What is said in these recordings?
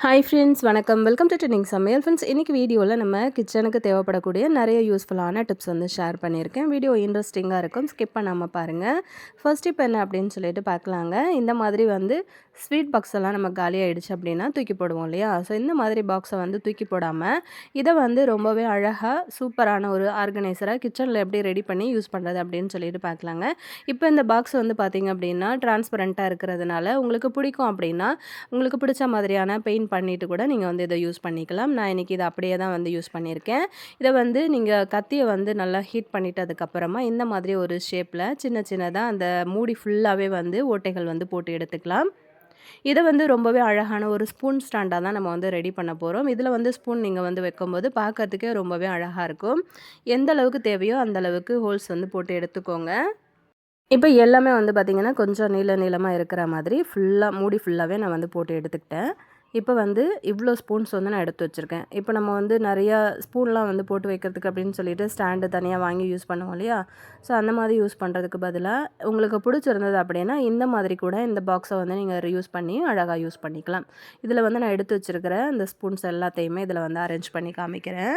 Hi friends, வணக்கம். Welcome to trending சமையல். Friends, இன்றைக்கி வீடியோவில் நம்ம கிச்சனுக்கு தேவைப்படக்கூடிய நிறைய யூஸ்ஃபுல்லான டிப்ஸ் வந்து ஷேர் பண்ணியிருக்கேன். வீடியோ இன்ட்ரெஸ்டிங்காக இருக்கும், ஸ்கிப் பண்ணாமல் பாருங்கள். ஃபர்ஸ்ட் டிப் என்ன அப்படின்னு சொல்லிட்டு பார்க்கலாங்க. இந்த மாதிரி வந்து ஸ்வீட் பாக்ஸ் எல்லாம் நம்ம காலியாகிடுச்சு அப்படின்னா தூக்கி போடுவோம் இல்லையா? ஸோ இந்த மாதிரி பாக்ஸை வந்து தூக்கி போடாமல் இதை வந்து ரொம்பவே அழகாக சூப்பரான ஒரு ஆர்கனைசராக கிச்சனில் எப்படி ரெடி பண்ணி யூஸ் பண்ணுறது அப்படின்னு சொல்லிட்டு பார்க்கலாங்க. இப்போ இந்த பாக்ஸ் வந்து பார்த்திங்க அப்படின்னா டிரான்ஸ்பரண்ட்டாக இருக்கிறதுனால உங்களுக்கு பிடிக்கும் அப்படின்னா உங்களுக்கு பிடிச்ச மாதிரியான பெயிண்ட் பண்ணிவிட்டு கூட நீங்கள் வந்து இதை யூஸ் பண்ணிக்கலாம். நான் இன்றைக்கி இதை அப்படியே தான் வந்து யூஸ் பண்ணியிருக்கேன். இதை வந்து நீங்கள் கத்தியை வந்து நல்லா ஹீட் பண்ணிட்டதுக்கப்புறமா இந்த மாதிரி ஒரு ஷேப்பில் சின்ன சின்னதாக அந்த மூடி ஃபுல்லாகவே வந்து ஓட்டைகள் வந்து போட்டு எடுத்துக்கலாம். இதை வந்து ரொம்பவே அழகான ஒரு ஸ்பூன் ஸ்டாண்டாக தான் நம்ம வந்து ரெடி பண்ண போகிறோம். இதில் வந்து ஸ்பூன் நீங்கள் வந்து வைக்கும்போது பார்க்கறதுக்கே ரொம்பவே அழகாக இருக்கும். எந்த அளவுக்கு தேவையோ அந்த அளவுக்கு ஹோல்ஸ் வந்து போட்டு எடுத்துக்கோங்க. இப்போ எல்லாமே வந்து பார்த்திங்கன்னா கொஞ்சம் நீளமாக இருக்கிற மாதிரி மூடி ஃபுல்லாகவே நான் வந்து போட்டு எடுத்துக்கிட்டேன். இப்போ வந்து இவ்வளோ ஸ்பூன்ஸ் வந்து நான் எடுத்து வச்சுருக்கேன். இப்போ நம்ம வந்து நிறையா ஸ்பூன்லாம் வந்து போட்டு வைக்கிறதுக்கு அப்படின்னு சொல்லிட்டு ஸ்டாண்டு தனியாக வாங்கி யூஸ் பண்ணுவோம் இல்லையா? ஸோ அந்த மாதிரி யூஸ் பண்ணுறதுக்கு பதிலாக உங்களுக்கு பிடிச்சிருந்தது அப்படின்னா இந்த மாதிரி கூட இந்த பாக்ஸை வந்து நீங்கள் ரியூஸ் பண்ணி அழகாக யூஸ் பண்ணிக்கலாம். இதில் வந்து நான் எடுத்து வச்சுருக்கிற இந்த ஸ்பூன்ஸ் எல்லாத்தையுமே இதில் வந்து அரேஞ்ச் பண்ணி காமிக்கிறேன்.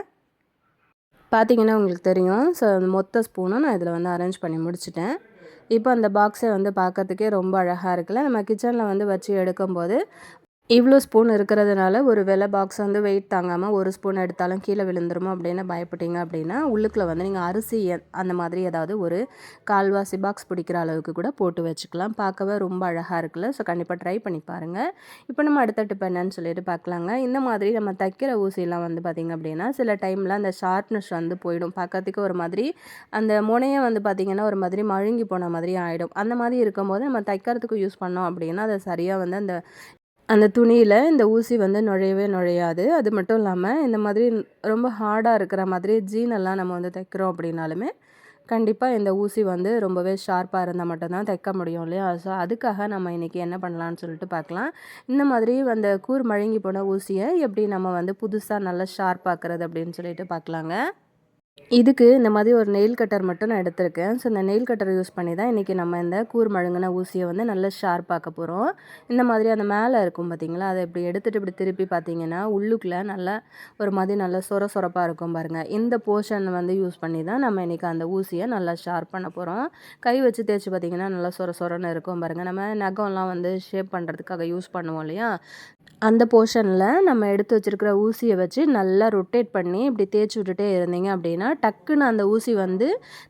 பார்த்திங்கன்னா உங்களுக்கு தெரியும். ஸோ அந்த மொத்த ஸ்பூனும் நான் இதில் வந்து அரேஞ்ச் பண்ணி முடிச்சிட்டேன். இப்போ அந்த பாக்ஸை வந்து பார்க்கறதுக்கே ரொம்ப அழகாக இருக்குல்ல. நம்ம கிச்சனில் வந்து வச்சு எடுக்கும்போது இவ்வளோ ஸ்பூன் இருக்கிறதுனால ஒரு வேளை பாக்ஸ் வந்து வெயிட் தாங்காமல் ஒரு ஸ்பூன் எடுத்தாலும் கீழே விழுந்துருமோ அப்படின்னு பயப்பட்டீங்க அப்படின்னா உள்ளுக்குள்ளே வந்து நீங்கள் அரிசி அந்த மாதிரி ஏதாவது ஒரு கால்வாசி பாக்ஸ் பிடிக்கிற அளவுக்கு கூட போட்டு வச்சுக்கலாம். பார்க்கவே ரொம்ப அழகாக இருக்குல்ல. ஸோ கண்டிப்பாக ட்ரை பண்ணி பாருங்கள். இப்போ நம்ம அடுத்த டிப் என்னன்னு சொல்லிட்டு பார்க்கலாங்க. இந்த மாதிரி நம்ம தைக்கிற ஊசியெல்லாம் வந்து பார்த்திங்க அப்படின்னா சில டைமில் அந்த ஷார்ப்னஸ் வந்து போயிடும். பார்க்கறதுக்கு ஒரு மாதிரி அந்த முனையை வந்து பார்த்திங்கன்னா ஒரு மாதிரி மழுங்கி போன மாதிரி ஆகிடும். அந்த மாதிரி இருக்கும்போது நம்ம தைக்கிறதுக்கு யூஸ் பண்ணோம் அப்படின்னா அதை சரியாக வந்து அந்த துணியில் இந்த ஊசி வந்து நுழையவே நுழையாது. அது மட்டும் இல்லாமல் இந்த மாதிரி ரொம்ப ஹார்டாக இருக்கிற மாதிரி ஜீனெல்லாம் நம்ம வந்து தைக்கிறோம் அப்படின்னாலுமே கண்டிப்பாக இந்த ஊசி வந்து ரொம்பவே ஷார்ப்பாக இருந்தால் மட்டும்தான் தைக்க முடியும் இல்லையா? ஸோ அதுக்காக நம்ம இன்றைக்கி என்ன பண்ணலான்னு சொல்லிட்டு பார்க்கலாம். இந்த மாதிரி அந்த கூர் மழுங்கி போன ஊசியை எப்படி நம்ம வந்து புதுசாக நல்லா ஷார்ப்பாக்குறது அப்படின்னு சொல்லிட்டு பார்க்கலாங்க. இதுக்கு இந்த மாதிரி ஒரு நெயில் கட்டர் மட்டும் நான் எடுத்திருக்கேன். ஸோ இந்த நெயில் கட்டரை யூஸ் பண்ணி தான் இன்றைக்கி நம்ம இந்த கூர் மழுங்கின ஊசியை வந்து நல்லா ஷார்ப்பாக்க போகிறோம். இந்த மாதிரி அந்த மேலே இருக்கும் பார்த்திங்களா, அதை இப்படி எடுத்துகிட்டு இப்படி திருப்பி பார்த்தீங்கன்னா உள்ளுக்குள்ளே நல்லா ஒரு மாதிரி நல்லா சொரப்பாக இருக்கும் பாருங்கள். இந்த போர்ஷன் வந்து யூஸ் பண்ணி தான் நம்ம இன்றைக்கி அந்த ஊசியை நல்லா ஷார்ப் பண்ண போகிறோம். கை வச்சு தேய்ச்சி பார்த்திங்கன்னா நல்லா சொரன்னு இருக்கும் பாருங்கள். நம்ம நகம்லாம் வந்து ஷேப் பண்ணுறதுக்காக யூஸ் பண்ணுவோம் இல்லையா? அந்த போர்ஷனில் நம்ம எடுத்து வச்சுருக்கிற ஊசியை வச்சு நல்லா ரொட்டேட் பண்ணி இப்படி தேய்ச்சி விட்டுட்டே இருந்தீங்க அப்படின்னா டக்குன்னு அந்த ஊசி வந்து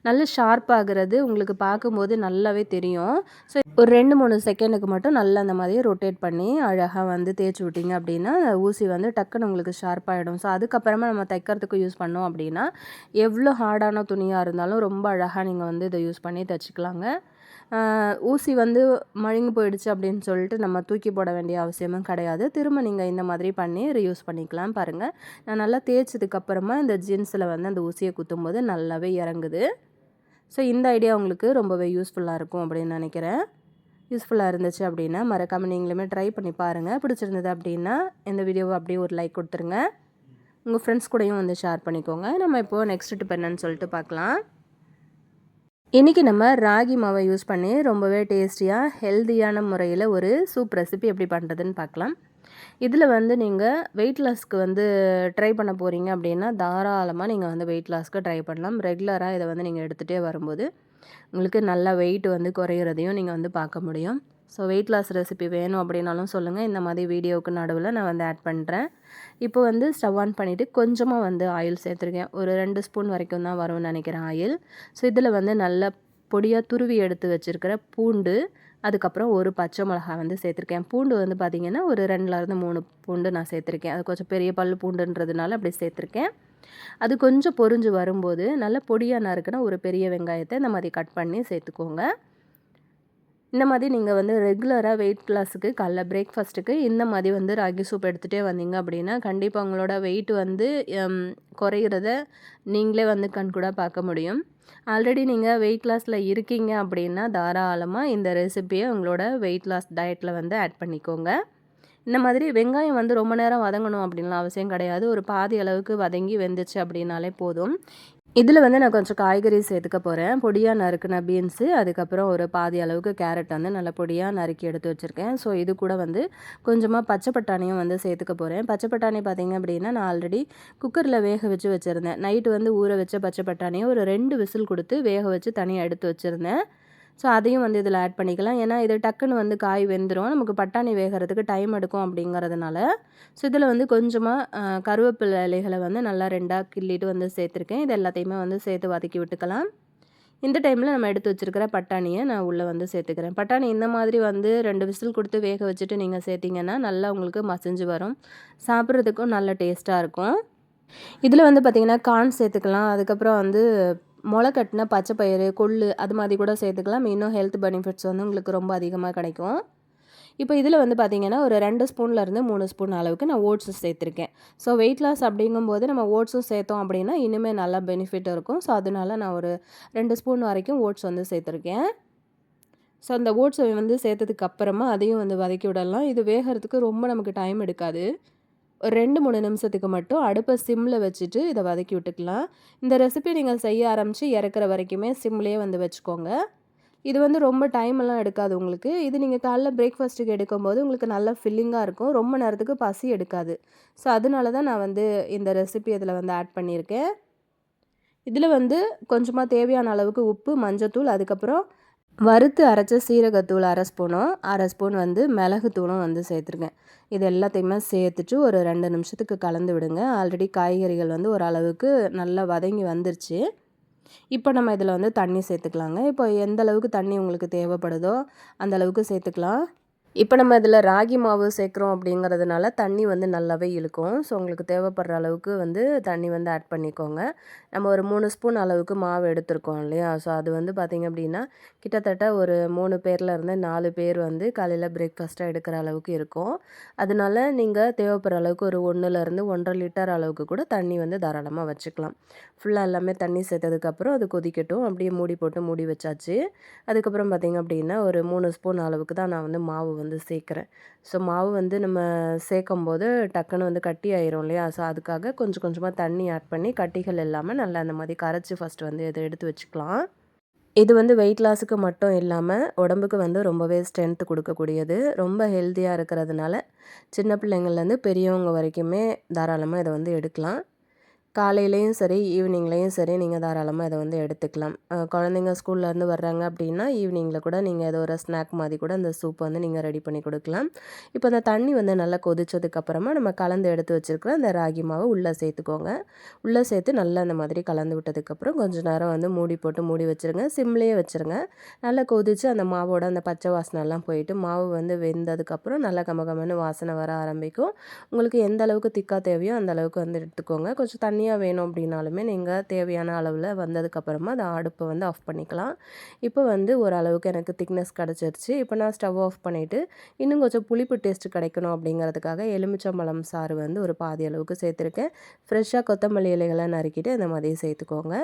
நல்ல ஷார்ப்பாகிறது உங்களுக்கு பார்க்கும்போது நல்லாவே தெரியும். ஸோ ஒரு 2-3 செகண்டுக்கு மட்டும் நல்லா அந்த மாதிரி ரொட்டேட் பண்ணி அழகாக வந்து தேய்ச்சி விட்டிங்க அப்படின்னா ஊசி வந்து டக்குன்னு உங்களுக்கு ஷார்ப்பாகிடும். ஸோ அதுக்கப்புறமா நம்ம தைக்கிறதுக்கு யூஸ் பண்ணோம் அப்படின்னா எவ்வளோ ஹார்டான துணியாக இருந்தாலும் ரொம்ப அழகாக நீங்கள் வந்து இதை யூஸ் பண்ணி தைச்சிக்கலாங்க. ஊசி வந்து மழுங்கி போயிடுச்சு அப்படின்னு சொல்லிட்டு நம்ம தூக்கி போட வேண்டிய அவசியமும் கிடையாது. திரும்ப நீங்கள் இந்த மாதிரி பண்ணி ரீயூஸ் பண்ணிக்கலாம். பாருங்கள், நான் நல்லா தேய்ச்சதுக்கப்புறமா இந்த ஜீன்ஸில் வந்து அந்த ஊசியை குத்தும்போது நல்லாவே இறங்குது. ஸோ இந்த ஐடியா உங்களுக்கு ரொம்பவே யூஸ்ஃபுல்லாக இருக்கும் அப்படின்னு நினைக்கிறேன். யூஸ்ஃபுல்லாக இருந்துச்சு அப்படின்னா மறக்காமல் நீங்களுமே ட்ரை பண்ணி பாருங்கள். பிடிச்சிருந்தது அப்படின்னா இந்த வீடியோவை அப்படியே ஒரு லைக் கொடுத்துருங்க. உங்கள் ஃப்ரெண்ட்ஸ் கூடயும் வந்து ஷேர் பண்ணிக்கோங்க. நம்ம இப்போது நெக்ஸ்ட் டிப் என்னன்னு சொல்லிட்டு பார்க்கலாம். இன்றைக்கி நம்ம ராகி மாவை யூஸ் பண்ணி ரொம்பவே டேஸ்டியாக ஹெல்த்தியான முறையில் ஒரு சூப் ரெசிபி எப்படி பண்ணுறதுன்னு பார்க்கலாம். இதில் வந்து நீங்கள் வெயிட் லாஸ்க்கு வந்து ட்ரை பண்ண போகிறீங்க அப்படின்னா தாராளமாக நீங்கள் வந்து வெயிட் லாஸ்க்கு ட்ரை பண்ணலாம். ரெகுலராக இதை வந்து நீங்கள் எடுத்துகிட்டே வரும்போது உங்களுக்கு நல்லா வெயிட் வந்து குறையிறதையும் நீங்கள் வந்து பார்க்க முடியும். ஸோ வெயிட் லாஸ் ரெசிபி வேணும் அப்படின்னாலும் சொல்லுங்கள். இந்த மாதிரி வீடியோவுக்கு நடுவில் நான் வந்து ஆட் பண்ணுறேன். இப்போ வந்து ஸ்டவ் ஆன் பண்ணிவிட்டு கொஞ்சமாக வந்து ஆயில் சேர்த்துருக்கேன். ஒரு 2 ஸ்பூன் வரைக்கும் தான் வரும்னு நினைக்கிறேன் ஆயில். ஸோ இதில் வந்து நல்ல பொடியாக துருவி எடுத்து வச்சுருக்கிற பூண்டு, அதுக்கப்புறம் ஒரு பச்சை மிளகாய் வந்து சேர்த்துருக்கேன். பூண்டு வந்து பார்த்திங்கன்னா ஒரு 2லேருந்து 3 பூண்டு நான் சேர்த்துருக்கேன். அது கொஞ்சம் பெரிய பல் பூண்டுன்றதுனால அப்படி சேர்த்துருக்கேன். அது கொஞ்சம் பொரிஞ்சு வரும்போது நல்ல பொடியாக நறுக்குன ஒரு பெரிய வெங்காயத்தை இந்த மாதிரி கட் பண்ணி சேர்த்துக்கோங்க. இந்த மாதிரி நீங்கள் வந்து ரெகுலராக வெயிட் லாஸுக்கு காலைல பிரேக்ஃபாஸ்ட்டுக்கு இந்த மாதிரி வந்து ராகி சூப் எடுத்துகிட்டே வந்தீங்க அப்படின்னா கண்டிப்பாக உங்களோட வெயிட் வந்து குறையிறத நீங்களே வந்து கண்கூடாக பார்க்க முடியும். ஆல்ரெடி நீங்கள் வெயிட் லாஸில் இருக்கீங்க அப்படின்னா தாராளமாக இந்த ரெசிபியை உங்களோட வெயிட் லாஸ் டயட்டில் வந்து ஆட் பண்ணிக்கோங்க. இந்த மாதிரி வெங்காயம் வந்து ரொம்ப நேரம் வதங்கணும் அப்படின்லாம் அவசியம் கிடையாது. ஒரு பாதி அளவுக்கு வதங்கி வெந்துச்சு அப்படின்னாலே போதும். இதில வந்து நான் கொஞ்சம் காய்கறி சேர்த்துக்க போறேன். பொடியா நறுக்குன பீன்ஸு, அதுக்கப்புறம் ஒரு பாதி அளவுக்கு கேரட் வந்து நல்லா பொடியா நறுக்கி எடுத்து வச்சுருக்கேன். ஸோ இது கூட வந்து கொஞ்சமா பச்சை பட்டாணியும் வந்து சேர்த்துக்க போறேன். பச்சை பட்டாணி பார்த்தீங்க அப்படின்னா, நான் ஆல்ரெடி குக்கரில வேக வச்சு வச்சுருந்தேன். நைட்டு வந்து ஊற வச்ச பச்சை பட்டாணிய ஒரு 2 விசில் குடுத்து வேக வச்சு தனியா எடுத்து வச்சுருந்தேன். ஸோ அதையும் வந்து இதில ஆட் பண்ணிக்கலாம். ஏன்னா இது டக்குன்னு வந்து காய் வெந்துரும். நமக்கு பட்டாணி வேகறதுக்கு டைம் எடுக்கும் அப்படிங்கிறதுனால. ஸோ இதில வந்து கொஞ்சமா கருவேப்பிலை இலைகள வந்து நல்லா 2ஆ கிள்ளிட்டு வந்து சேர்த்துருக்கேன். இது எல்லாத்தையுமே வந்து சேர்த்து வதக்கி விட்டுக்கலாம். இந்த டைமில நம்ம எடுத்து வச்சிருக்கிற பட்டாணிய நான் உள்ள வந்து சேர்த்துக்கிறேன். பட்டாணி இந்த மாதிரி வந்து 2 விசில் குடுத்து வேக வச்சுட்டு நீங்க சேர்த்தீங்கன்னா, நல்லா உங்களுக்கு மசிஞ்சு வரும். சாப்பிட்றதுக்கும் நல்ல டேஸ்ட்டா இருக்கும். இதில வந்து பார்த்தீங்கன்னா, கார்ன் சேர்த்துக்கலாம். அதுக்கப்புறம் வந்து மொள கட்டின பச்சை பயிறு, கொள்ளு அது மாதிரி கூட சேர்த்துக்கலாம். இன்னும் ஹெல்த் பெனிஃபிட்ஸ் வந்து உங்களுக்கு ரொம்ப அதிகமா கிடைக்கும். இப்போ இதில வந்து பார்த்தீங்கன்னா, ஒரு 2 ஸ்பூன்லேருந்து 3 ஸ்பூன் அளவுக்கு நான் ஓட்ஸ் சேர்த்துருக்கேன். ஸோ வெயிட் லாஸ் அப்படிங்கும்போது நம்ம ஓட்ஸும் சேர்த்தோம் அப்படின்னா, இன்னுமே நல்லா பெனிஃபிட் இருக்கும். ஸோ அதனால நான் ஒரு 2 ஸ்பூன் வரைக்கும் ஓட்ஸ் வந்து சேர்த்துருக்கேன். ஸோ அந்த ஓட்ஸை வந்து சேர்த்ததுக்கு அப்புறமா அதையும் வந்து வதக்கி விடலாம். இது வேகறதுக்கு ரொம்ப நமக்கு டைம் எடுக்காது. ஒரு 2, 3 நிமிஷத்துக்கு மட்டும் அடுப்பை சிம்ல வச்சுட்டு இதை வதக்கி விட்டுக்கலாம். இந்த ரெசிபி நீங்கள் செய்ய ஆரம்பித்து இறக்குற வரைக்குமே சிம்லேயே வந்து வச்சுக்கோங்க. இது வந்து ரொம்ப டைம் எல்லாம் எடுக்காது உங்களுக்கு. இது நீங்கள் காலைல பிரேக்ஃபாஸ்ட்டுக்கு எடுக்கும்போது உங்களுக்கு நல்லா ஃபில்லிங்கா இருக்கும். ரொம்ப நேரத்துக்கு பசி எடுக்காது. ஸோ அதனால தான் நான் வந்து இந்த ரெசிபி இதில் வந்து ஆட் பண்ணியிருக்கேன். இதில் வந்து கொஞ்சமா தேவையான அளவுக்கு உப்பு, மஞ்சத்தூள், அதுக்கப்புறம் வறுத்து அரைச்ச சீரகத்தூள் 1/2 ஸ்பூனும், 1/2 ஸ்பூன் வந்து மிளகுத்தூளும் வந்து சேர்த்துருக்கேன். இது எல்லாத்தையுமே சேர்த்துட்டு ஒரு 2 நிமிஷத்துக்கு கலந்து விடுங்க. ஆல்ரெடி காய்கறிகள் வந்து ஓரளவுக்கு நல்லா வதங்கி வந்துருச்சு. இப்போ நம்ம இதில் வந்து தண்ணி சேர்த்துக்கலாங்க. இப்போ எந்த அளவுக்கு தண்ணி உங்களுக்கு தேவைப்படுதோ அந்த அளவுக்கு சேர்த்துக்கலாம். இப்போ நம்ம இதில் ராகி மாவு சேர்க்குறோம் அப்படிங்கிறதுனால தண்ணி வந்து நல்லாவே இழுக்கும். ஸோ உங்களுக்கு தேவைப்படுற அளவுக்கு வந்து தண்ணி வந்து ஆட் பண்ணிக்கோங்க. நம்ம ஒரு 3 ஸ்பூன் அளவுக்கு மாவு எடுத்திருக்கோம் இல்லையா? ஸோ அது வந்து பார்த்திங்க அப்படின்னா கிட்டத்தட்ட ஒரு 3 பேர்லேருந்து 4 பேர் வந்து காலையில் பிரேக்ஃபாஸ்ட்டாக எடுக்கிற அளவுக்கு இருக்கும். அதனால நீங்கள் தேவைப்படுற அளவுக்கு ஒரு 1லேருந்து 1 1/2 லிட்டர் அளவுக்கு கூட தண்ணி வந்து தாராளமாக வச்சுக்கலாம். ஃபுல்லாக எல்லாமே தண்ணி சேர்த்ததுக்கப்புறம் அது கொதிக்கட்டும். அப்படியே மூடி போட்டு மூடி வச்சாச்சு. அதுக்கப்புறம் பார்த்திங்க அப்படின்னா ஒரு 3 ஸ்பூன் அளவுக்கு தான் நான் வந்து மாவு வந்து சேர்க்குறேன். ஸோ மாவு வந்து நம்ம சேர்க்கும்போது டக்குன்னு வந்து கட்டி ஆயிரும் இல்லையா? ஸோ அதுக்காக கொஞ்சம் கொஞ்சமாக தண்ணி ஆட் பண்ணி கட்டிகள் இல்லாமல் நல்லா அந்த மாதிரி கரைச்சி ஃபஸ்ட்டு வந்து இதை எடுத்து வச்சுக்கலாம். இது வந்து வெயிட் லாஸுக்கு மட்டும் இல்லாமல் உடம்புக்கு வந்து ரொம்பவே ஸ்ட்ரென்த் கொடுக்கக்கூடியது. ரொம்ப ஹெல்த்தியாக இருக்கிறதுனால சின்ன பிள்ளைங்கள்லேருந்து பெரியவங்க வரைக்குமே தாராளமாக இதை வந்து எடுக்கலாம். காலையிலயும் சரி, ஈவினிங்லயும் சரி நீங்க தாராளமா இத வந்து எடுத்துக்கலாம். குழந்தைங்க ஸ்கூல்லேருந்து வர்றாங்க அப்படின்னா, ஈவினிங்கில கூட நீங்க ஏதோ ஒரு ஸ்நாக் மாதிரி கூட அந்த சூப் வந்து நீங்க ரெடி பண்ணி குடுக்கலாம். இப்போ அந்த தண்ணி வந்து நல்லா கொதிச்சதுக்கப்புறமா நம்ம கலந்து எடுத்து வச்சிருக்கிற அந்த ராகி மாவு உள்ள சேர்த்துக்கோங்க. உள்ள சேர்த்து நல்லா அந்த மாதிரி கலந்து விட்டதுக்கப்புறம் கொஞ்ச நேரம் வந்து மூடி போட்டு மூடி வச்சுருங்க. சிம்லயே வச்சுருங்க. நல்லா கொதிச்சு அந்த மாவோட அந்த பச்சை வாசனைலாம் போயிட்டு, மாவு வந்து வெந்ததுக்கப்புறம் நல்லா கமகமன்னு வாசனை வர ஆரம்பிக்கும். உங்களுக்கு எந்த அளவுக்கு திக்கா தேவையோ அந்த அளவுக்கு வந்து எடுத்துக்கோங்க. கொஞ்சம் தண்ணியா வேணும் அப்படின்னாலுமே நீங்கள் தேவையான அளவில் வந்ததுக்கப்புறமா அந்த அடுப்பை வந்து ஆஃப் பண்ணிக்கலாம். இப்போ வந்து ஓரளவுக்கு எனக்கு திக்னஸ் கிடச்சிருச்சு. இப்போ நான் ஸ்டவ் ஆஃப் பண்ணிவிட்டு இன்னும் கொஞ்சம் புளிப்பு டேஸ்ட் கிடைக்கணும் அப்படிங்கிறதுக்காக எலுமிச்சம்பழம் சாறு வந்து ஒரு பாதி அளவுக்கு சேர்த்துருக்கேன். ஃப்ரெஷ்ஷாக கொத்தமல்லி இலைகளை நறுக்கிட்டு இந்த மாதிரி சேர்த்துக்கோங்க.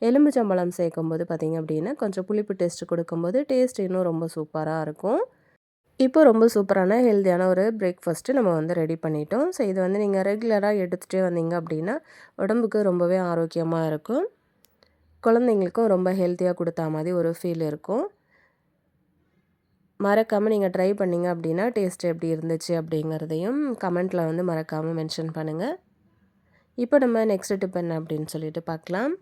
எலுமிச்சம்பழம் சேர்க்கும்போது பார்த்திங்க அப்படின்னா கொஞ்சம் புளிப்பு டேஸ்ட் கொடுக்கும்போது டேஸ்ட் இன்னும் ரொம்ப சூப்பராக இருக்கும். இப்போ ரொம்ப சூப்பரான ஹெல்தியான ஒரு பிரேக்ஃபாஸ்ட்டு நம்ம வந்து ரெடி பண்ணிட்டோம். ஸோ இது வந்து நீங்கள் ரெகுலராக எடுத்துகிட்டே வந்தீங்க அப்படின்னா உடம்புக்கு ரொம்பவே ஆரோக்கியமாக இருக்கும். குழந்தைங்களுக்கும் ரொம்ப ஹெல்த்தியாக கொடுத்தா மாதிரி ஒரு ஃபீல் இருக்கும். மறக்காமல் நீங்கள் ட்ரை பண்ணீங்க அப்படின்னா டேஸ்ட் எப்படி இருந்துச்சு அப்படிங்கிறதையும் கமெண்ட்டில் வந்து மறக்காமல் மென்ஷன் பண்ணுங்கள். இப்போ நம்ம நெக்ஸ்ட் டிப் என்ன அப்படின்னு சொல்லிட்டு பார்க்கலாம்.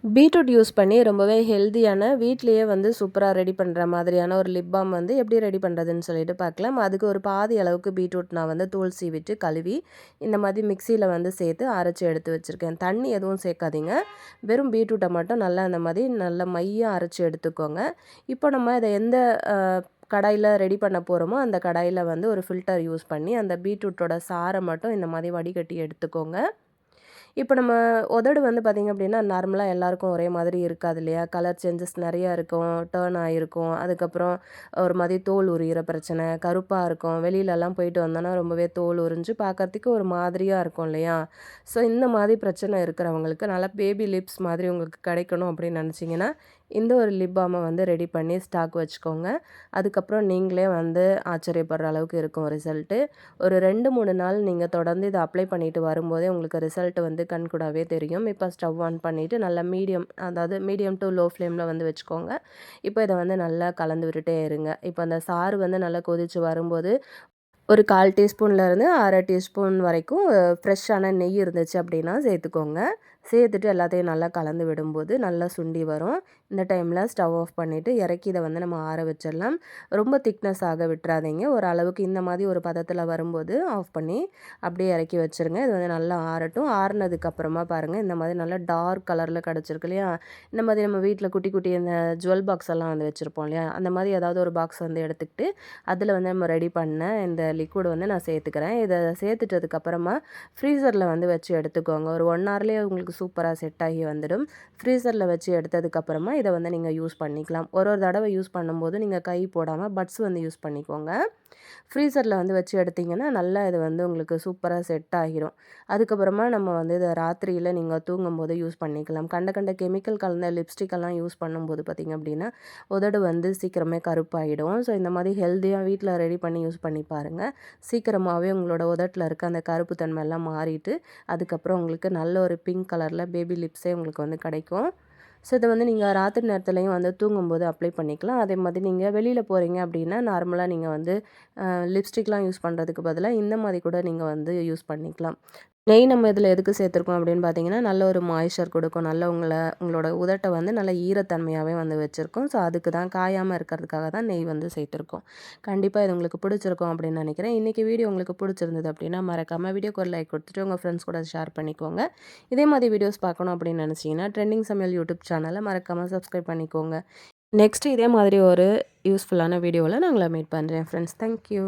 பீட்ரூட் யூஸ் பண்ணி ரொம்பவே ஹெல்தியான வீட்லேயே வந்து சூப்பராக ரெடி பண்ணுற மாதிரியான ஒரு லிப் பாம் வந்து எப்படி ரெடி பண்ணுறதுன்னு சொல்லிட்டு பார்க்கலாம். அதுக்கு ஒரு பாதி அளவுக்கு பீட்ரூட் நான் வந்து தோல் சீவிட்டு கழுவி இந்த மாதிரி மிக்சியில் வந்து சேர்த்து அரைச்சி எடுத்து வச்சுருக்கேன். தண்ணி எதுவும் சேர்க்காதீங்க. வெறும் பீட்ரூட்டை மட்டும் நல்லா அந்த மாதிரி நல்லா மையாக அரைச்சி எடுத்துக்கோங்க. இப்போ நம்ம இதை எந்த கடாயில் ரெடி பண்ண போகிறோமோ அந்த கடாயில் வந்து ஒரு ஃபில்டர் யூஸ் பண்ணி அந்த பீட்ரூட்டோட சாறை மட்டும் இந்த மாதிரி வடிகட்டி எடுத்துக்கோங்க. இப்போ நம்ம உதடு வந்து பார்த்திங்க அப்படின்னா நார்மலாக எல்லாருக்கும் ஒரே மாதிரி இருக்காது இல்லையா? கலர் சேஞ்சஸ் நிறையா இருக்கும். டர்ன் ஆகிருக்கும். அதுக்கப்புறம் ஒரு மாதிரி தோல் உரியிற பிரச்சனை, கருப்பாக இருக்கும். வெளியிலலாம் போயிட்டு வந்தோன்னா ரொம்பவே தோல் உரிஞ்சு பார்க்குறதுக்கு ஒரு மாதிரியாக இருக்கும் இல்லையா? ஸோ இந்த மாதிரி பிரச்சனை இருக்கிறவங்களுக்கு நல்லா பேபி லிப்ஸ் மாதிரி உங்களுக்கு கிடைக்கணும் அப்படின்னு நினச்சிங்கன்னா இந்த ஒரு லிப் பாமை வந்து ரெடி பண்ணி ஸ்டாக் வச்சுக்கோங்க. அதுக்கப்புறம் நீங்களே வந்து ஆச்சரியப்படுற அளவுக்கு இருக்கும் ரிசல்ட்டு. ஒரு 2, 3 நாள் நீங்க தொடர்ந்து இத அப்ளை பண்ணிட்டு வரும்போதே உங்களுக்கு ரிசல்ட் வந்து கண்கூடாவே தெரியும். இப்போ ஸ்டவ் ஆன் பண்ணிட்டு நல்லா அதாவது மீடியம் டூ லோ ஃப்ளேம்ல வந்து வச்சுக்கோங்க. இப்போ இத வந்து நல்லா கலந்து விட்டுட்டே இருங்க. இப்போ அந்த சாறு வந்து நல்லா கொதிச்சு வரும்போது ஒரு 1/4 டீஸ்பூன்லேருந்து 1/2 டீஸ்பூன் வரைக்கும் ஃப்ரெஷ்ஷான நெய் இருந்துச்சு அப்படின்னா சேர்த்துக்கோங்க. சேர்த்துட்டு எல்லாத்தையும் நல்லா கலந்து விடும்போது நல்லா சுண்டி வரும். இந்த டைமில் ஸ்டவ் ஆஃப் பண்ணிவிட்டு இறக்கி இதை வந்து நம்ம ஆற வச்சிடலாம். ரொம்ப திக்னஸ் ஆக விட்டுறாதீங்க. ஒரு அளவுக்கு இந்த மாதிரி ஒரு பதத்தில் வரும்போது ஆஃப் பண்ணி அப்படியே இறக்கி வச்சுருங்க. இது வந்து நல்லா ஆறட்டும். ஆறுனதுக்கப்புறமா பாருங்கள் இந்த மாதிரி நல்லா டார்க் கலரில் கிடச்சிருக்கு இல்லையா? இந்த மாதிரி நம்ம வீட்டில் குட்டி குட்டி இந்த ஜுவல் பாக்ஸ் எல்லாம் வந்து வச்சுருப்போம் இல்லையா? அந்த மாதிரி ஏதாவது ஒரு பாக்ஸ் வந்து எடுத்துக்கிட்டு அதில் வந்து நம்ம ரெடி பண்ண இந்த லிக்விட் வந்து நான் சேர்த்துக்கிறேன். இதை சேர்த்துட்டதுக்கப்புறமா ஃப்ரீசரில் வந்து வச்சு எடுத்துக்கோங்க. ஒரு 1 ஹவர்லேயே உங்களுக்கு சூப்பராக செட் ஆகி வந்துடும். ஃப்ரீசரில் வச்சு எடுத்ததுக்கப்புறமா இதை வந்து நீங்கள் யூஸ் பண்ணிக்கலாம். ஒரு ஒரு தடவை யூஸ் பண்ணும்போது நீங்கள் கை போடாமல் பட்ஸ் வந்து யூஸ் பண்ணிக்கோங்க. ஃப்ரீசரில் வந்து வச்சு எடுத்திங்கன்னா நல்லா இது வந்து உங்களுக்கு சூப்பராக செட் ஆகிரும். அதுக்கப்புறமா நம்ம வந்து இதை ராத்திரியில் நீங்கள் தூங்கும்போது யூஸ் பண்ணிக்கலாம். கண்ட கண்ட கெமிக்கல் கலந்த லிப்ஸ்டிக்கெல்லாம் யூஸ் பண்ணும்போது பார்த்திங்க அப்படின்னா உதடு வந்து சீக்கிரமே கருப்பாயிடும். ஸோ இந்த மாதிரி ஹெல்த்தியாக வீட்டில் ரெடி பண்ணி யூஸ் பண்ணி பாருங்கள். சீக்கிரமாகவே உங்களோட உதட்டில் இருக்க அந்த கருப்பு தன்மை எல்லாம் மாறிட்டு அதுக்கப்புறம் உங்களுக்கு நல்ல ஒரு பிங்க் கலரில் பேபி லிப்ஸே உங்களுக்கு வந்து கிடைக்கும். ஸோ இதை வந்து நீங்கள் ராத்திரி நேரத்துலையும் வந்து தூங்கும்போது அப்ளை பண்ணிக்கலாம். அதே மாதிரி நீங்கள் வெளியில் போகிறீங்க அப்படின்னா நார்மலாக நீங்கள் வந்து லிப்ஸ்டிக்லாம் யூஸ் பண்ணுறதுக்கு பதிலாக இந்த மாதிரி கூட நீங்கள் வந்து யூஸ் பண்ணிக்கலாம். நெய் நம்ம இதில் எதுக்கு சேர்த்துருக்கோம் அப்படின்னு பார்த்தீங்கன்னா, நல்ல ஒரு மாய்ஸ்சர் கொடுக்கும். நல்ல உங்களோட உதட்ட வந்து நல்ல ஈரத்தன்மையாகவே வந்து வச்சுருக்கும். ஸோ அதுக்கு தான் காயாமல் இருக்கிறதுக்காக தான் நெய் வந்து சேர்த்துருக்கோம். கண்டிப்பாக இது உங்களுக்கு பிடிச்சிருக்கும் அப்படின்னு நினைக்கிறேன். இன்றைக்கி வீடியோ உங்களுக்கு பிடிச்சிருந்தது அப்படின்னா மறக்காமல் வீடியோக்கு ஒரு லைக் கொடுத்துட்டு உங்கள் ஃப்ரெண்ட்ஸ் கூட ஷேர் பண்ணிக்கோங்க. இதே மாதிரி வீடியோஸ் பார்க்கணும் அப்படின்னு நினச்சிங்கன்னா ட்ரெண்டிங் சமையல் யூடியூப் சேனலை மறக்காமல் சப்ஸ்கிரைப் பண்ணிக்கோங்க. நெக்ஸ்ட் இதே மாதிரி ஒரு யூஸ்ஃபுல்லான வீடியோவில் நான் உங்களை மீட் பண்ணுறேன் ஃப்ரெண்ட்ஸ். தேங்க்யூ.